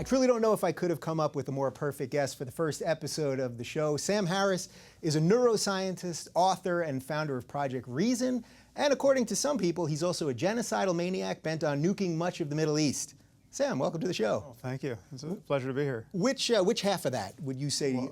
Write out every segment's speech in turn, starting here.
I truly don't know if I could have come up with a more perfect guest for the first episode of the show. Sam Harris is a neuroscientist, author, and founder of Project Reason. And according to some people, he's also a genocidal maniac bent on nuking much of the Middle East. Sam, welcome to the show. Oh, thank you. It's a pleasure to be here. Which half of that would you say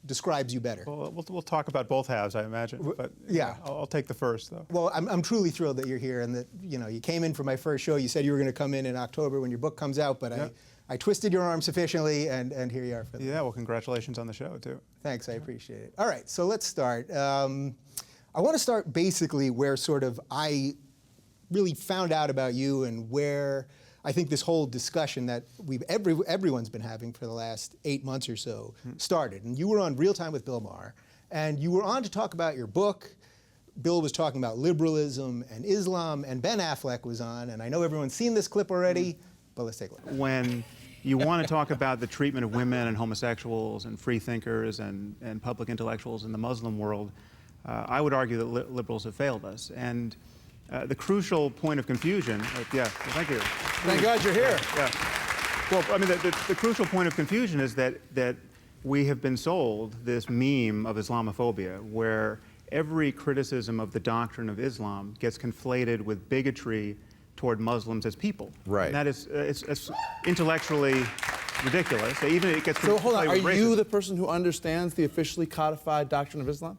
describes you better? Well, we'll talk about both halves, I imagine. But yeah, I'll take the first, though. Well, I'm truly thrilled that you're here and that you came in for my first show. You said you were going to come in October when your book comes out, but yeah. I twisted your arm sufficiently, and here you are. For yeah, well, congratulations on the show, too. Thanks, I appreciate it. All right, so let's start. I want to start basically where sort of I really found out about you and where I think this whole discussion that everyone's been having for the last 8 months or so started. And you were on Real Time with Bill Maher, and you were on to talk about your book. Bill was talking about liberalism and Islam, and Ben Affleck was on, and I know everyone's seen this clip already, but let's take a look. When you want to talk about the treatment of women and homosexuals and free thinkers and public intellectuals in the Muslim world, I would argue that liberals have failed us. And the crucial point of confusion, thank you. Thank God you're here. Yeah. Well, I mean, the crucial point of confusion is that we have been sold this meme of Islamophobia, where every criticism of the doctrine of Islam gets conflated with bigotry toward Muslims as people. Right. And that is, it's intellectually ridiculous. Even it gets So hold on, are racism. you the person who understands the officially codified doctrine of Islam?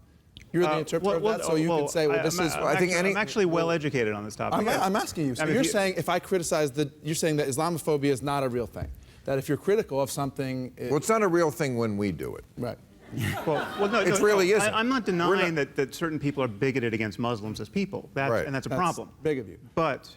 You're the interpreter of that, so you can say, well, this is... I'm actually well educated on this topic. I'm asking you. So you're saying if I criticize you're saying that Islamophobia is not a real thing. That if you're critical of something... Well, it's not a real thing when we do it. Right. Well, no, it really isn't. I'm not denying that certain people are bigoted against Muslims as people. Right. And that's a problem. Big of you. But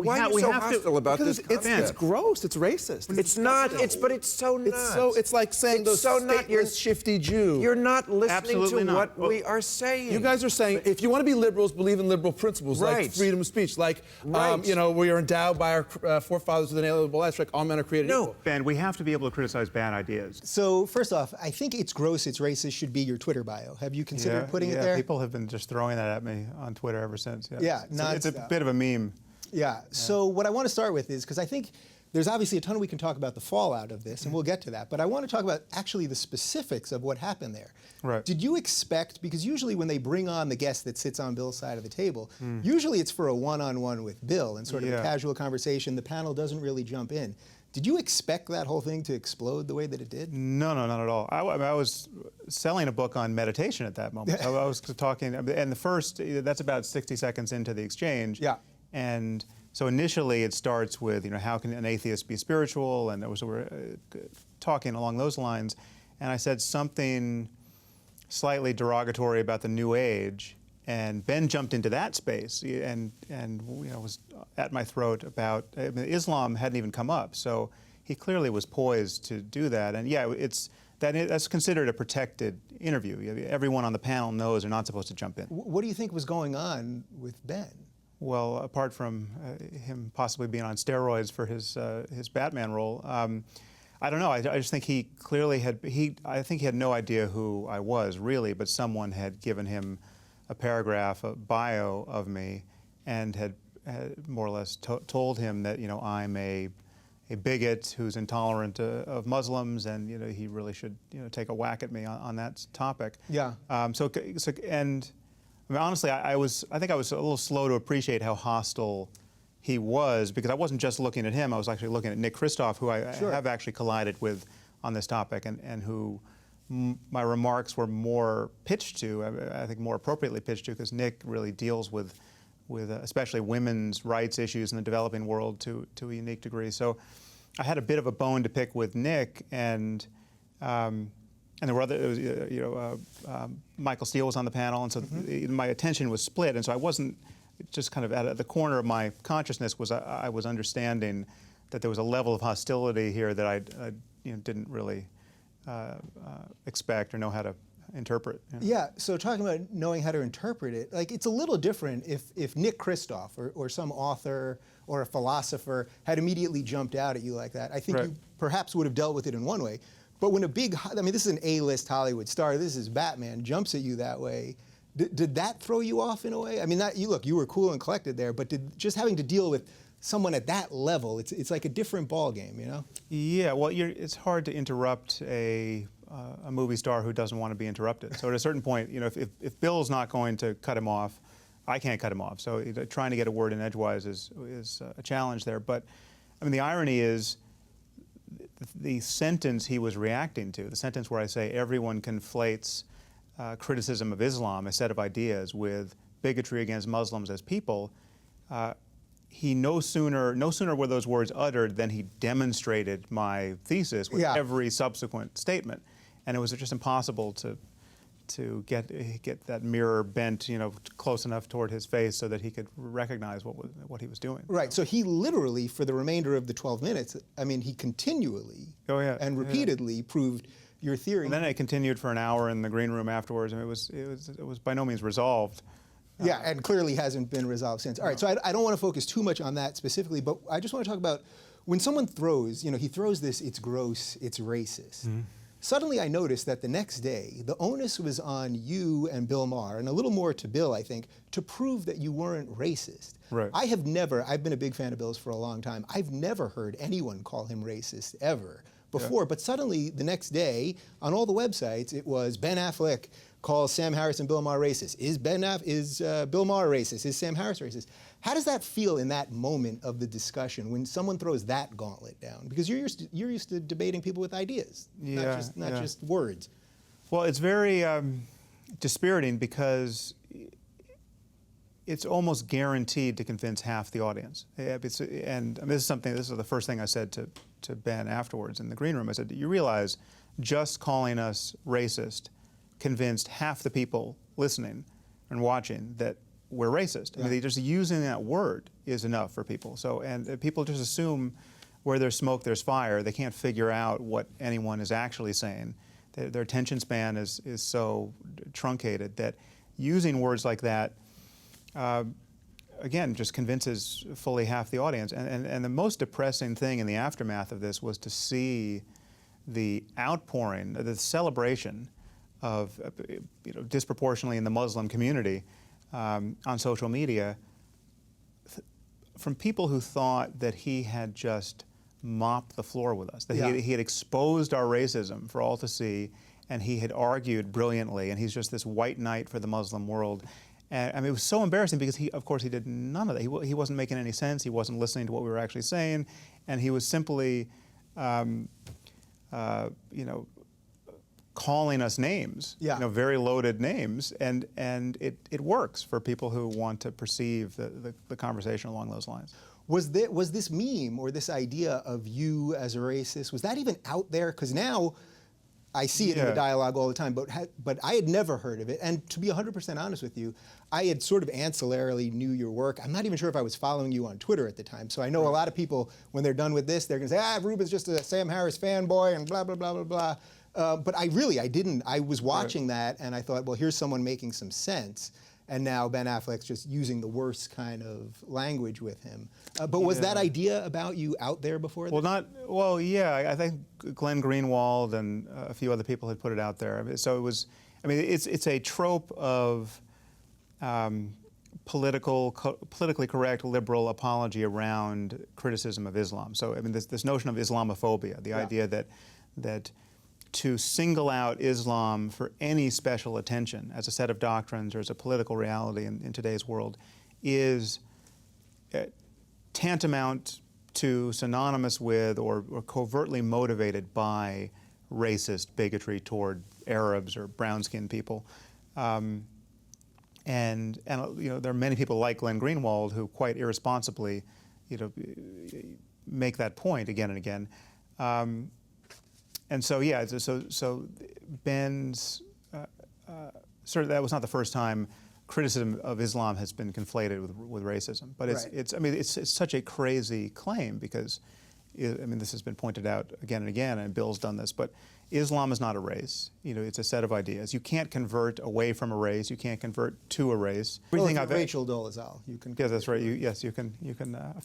why are you so hostile about this concept? It's gross. It's racist. It's not. But it's so nuts. It's like saying those stateless, shifty Jew. You're not listening to what well, we are saying. You guys are saying if you want to be liberals, believe in liberal principles like freedom of speech, like we are endowed by our forefathers with an inalienable rights, like all men are created equal. Ben, we have to be able to criticize bad ideas. So first off, I think it's gross, it's racist should be your Twitter bio. Have you considered putting it there? Yeah, people have been just throwing that at me on Twitter ever since. Yeah, it's a bit of a meme. Yeah, so what I want to start with is, because I think there's obviously a ton we can talk about the fallout of this, and we'll get to that, but I want to talk about actually the specifics of what happened there. Right. Did you expect, because usually when they bring on the guest that sits on Bill's side of the table, usually it's for a one-on-one with Bill and sort of a casual conversation, the panel doesn't really jump in. Did you expect that whole thing to explode the way that it did? No, not at all. I was selling a book on meditation at that moment. I was talking, and that's about 60 seconds into the exchange. Yeah. And so initially it starts with, how can an atheist be spiritual? And we're talking along those lines. And I said something slightly derogatory about the New Age. And Ben jumped into that space and was at my throat about Islam hadn't even come up. So he clearly was poised to do that. And yeah, that's considered a protected interview. Everyone on the panel knows they're not supposed to jump in. What do you think was going on with Ben? Well, apart from him possibly being on steroids for his Batman role, I don't know. I just think he clearly I think he had no idea who I was really, but someone had given him a paragraph, a bio of me, and had more or less told him that I'm a bigot who's intolerant of Muslims, and he really should take a whack at me on that topic. Yeah. I mean, honestly, I think I was a little slow to appreciate how hostile he was, because I wasn't just looking at him. I was actually looking at Nick Kristof, who I have actually collided with on this topic, and who my remarks were more pitched to, I think more appropriately pitched to, because Nick really deals with especially women's rights issues in the developing world to a unique degree. So I had a bit of a bone to pick with Nick, and there were other, Michael Steele was on the panel, and so my attention was split, and so I wasn't just kind of at the corner of my consciousness I was understanding that there was a level of hostility here that I didn't really expect or know how to interpret. Yeah, so talking about knowing how to interpret it, like it's a little different if Nick Kristof or some author or a philosopher had immediately jumped out at you like that. I think you perhaps would have dealt with it in one way. But when this is an A-list Hollywood star, this is Batman, jumps at you that way, did that throw you off in a way? I mean, you were cool and collected there, but just having to deal with someone at that level, it's like a different ball game, you know? Yeah, well, it's hard to interrupt a movie star who doesn't want to be interrupted. So at a certain point, you know, if Bill's not going to cut him off, I can't cut him off. So trying to get a word in edgewise is a challenge there. But I mean, the irony is the sentence he was reacting to, the sentence where I say everyone conflates criticism of Islam, a set of ideas, with bigotry against Muslims as people. He no sooner were those words uttered than he demonstrated my thesis with every subsequent statement, and it was just impossible to get that mirror bent, you know, close enough toward his face so that he could recognize what he was doing. Right. So he literally, for the remainder of the 12 minutes, I mean, he continually and repeatedly proved your theory. And then it continued for an hour in the green room afterwards, and it was by no means resolved. Yeah, and clearly hasn't been resolved since. All right, so I don't want to focus too much on that specifically, but I just want to talk about when someone throws, you know, he throws this, it's gross, it's racist. Mm-hmm. Suddenly I noticed that the next day, the onus was on you and Bill Maher, and a little more to Bill, I think, to prove that you weren't racist. Right. I've been a big fan of Bill's for a long time. I've never heard anyone call him racist ever before, but suddenly the next day, on all the websites, it was Ben Affleck calls Sam Harris and Bill Maher racist. Is Bill Maher racist? Is Sam Harris racist? How does that feel in that moment of the discussion when someone throws that gauntlet down? Because you're used to debating people with ideas, not just words. Well, it's very dispiriting because it's almost guaranteed to convince half the audience. And this is the first thing I said to Ben afterwards in the green room. I said, you realize just calling us racist convinced half the people listening and watching that we're racist. I mean, just using that word is enough for people. So, and people just assume where there's smoke, there's fire. They can't figure out what anyone is actually saying. Their attention span is so truncated that using words like that, again, just convinces fully half the audience. And the most depressing thing in the aftermath of this was to see the outpouring, the celebration of, disproportionately in the Muslim community on social media, from people who thought that he had just mopped the floor with us, that he had exposed our racism for all to see, and he had argued brilliantly, and he's just this white knight for the Muslim world. And I mean, it was so embarrassing because of course, he did none of that. He wasn't making any sense. He wasn't listening to what we were actually saying, and he was simply, calling us names, very loaded names, and it works for people who want to perceive the conversation along those lines. Was this meme or this idea of you as a racist, was that even out there? Because now I see it in the dialogue all the time, but I had never heard of it. And to be 100% honest with you, I had sort of ancillarily knew your work. I'm not even sure if I was following you on Twitter at the time. So I know a lot of people, when they're done with this, they're going to say, Rubin's just a Sam Harris fanboy and blah, blah, blah, blah, blah. But I didn't. I was watching that, and I thought, well, here's someone making some sense. And now Ben Affleck's just using the worst kind of language with him. But was that idea about you out there before this? I think Glenn Greenwald and a few other people had put it out there. So it was, it's a trope of politically correct liberal apology around criticism of Islam. So this notion of Islamophobia, the idea that to single out Islam for any special attention as a set of doctrines or as a political reality in today's world is tantamount to, synonymous with, or covertly motivated by racist bigotry toward Arabs or brown-skinned people. And there are many people like Glenn Greenwald who quite irresponsibly make that point again and again. And so, so Ben's, that was not the first time criticism of Islam has been conflated with racism. But it's such a crazy claim because, this has been pointed out again and again, and Bill's done this, but Islam is not a race. It's a set of ideas. You can't convert away from a race. You can't convert to a race. Rachel Dolezal. You can. Yes, that's right. You can.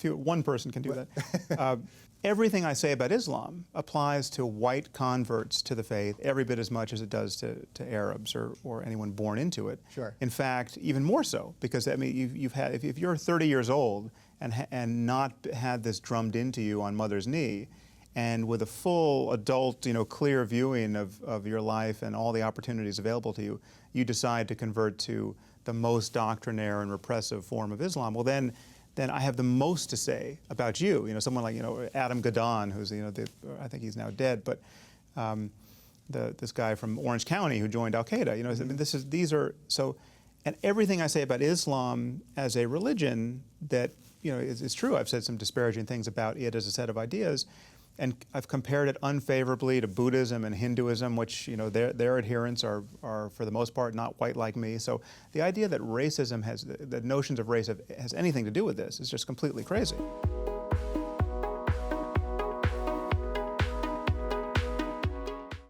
One person can do that. Everything I say about Islam applies to white converts to the faith every bit as much as it does to Arabs or anyone born into it. Sure. In fact, even more so, because you've had, if you're 30 years old and not had this drummed into you on mother's knee, and with a full adult, clear viewing of your life and all the opportunities available to you, you decide to convert to the most doctrinaire and repressive form of Islam, well then I have the most to say about you. Someone like Adam Gadon, who's I think he's now dead, but this guy from Orange County who joined Al Qaeda. I mean, these are so, and everything I say about Islam as a religion that is true. I've said some disparaging things about it as a set of ideas, and I've compared it unfavorably to Buddhism and Hinduism, which their adherents are for the most part not white like me. So the idea that racism that notions of race has anything to do with this is just completely crazy.